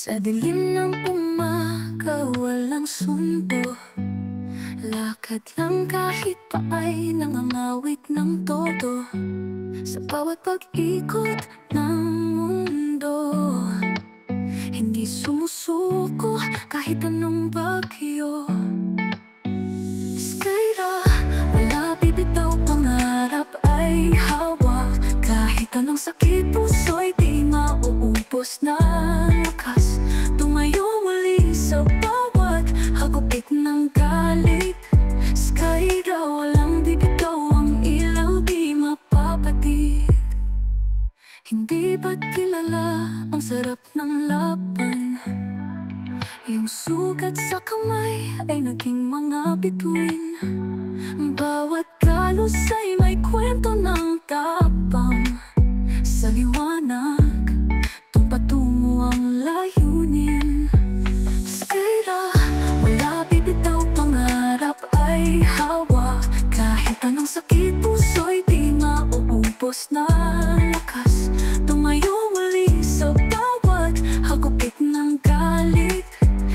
Sa dilim ng umaga, walang sundo. Lakad lang kahit pa ay nangangawit ng todo. Sa bawat pag-ikot ng mundo, hindi sumusuko kahit anong bagyo. Skyra, wala bibitaw, pangarap ay hawak. Kahit anong sakit, puso'y di mauubos na lakas. Tumayo muli sa bawat hagupit ng galit. Skyra, walang bibitaw, ang ilaw di mapapatid. Hindi ba't kilala ang sarap ng laban? Yung sugat sa kamay ay naging mga bituin. Bawat galos ay may kwento ng tapang. Sa liwanag, doon patungo ang layunin. Skyra, wala bibitaw, pangarap ay hawak. Kahit anong sakit, puso'y di mauubos na lakas. Tumayo muli sa bawat hagupit ng galit.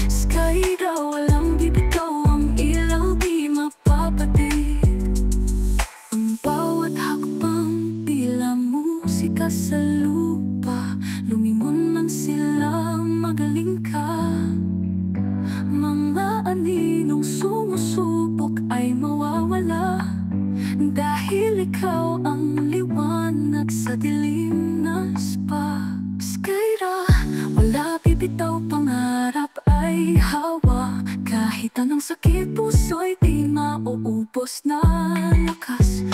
Skyra, walang bibitaw, ang ilaw di mapapatid. Ang bawat hakbang tila musika sa lupa. Lumingon man sila, magaling ka. Mga aninong sumusubok ay mawawala, dahil ikaw ang liwanag sa dilim na spa. Skyra, wala bibitaw, pangarap ay hawak. Kahit anong sakit, puso'y di mauubos na lakas.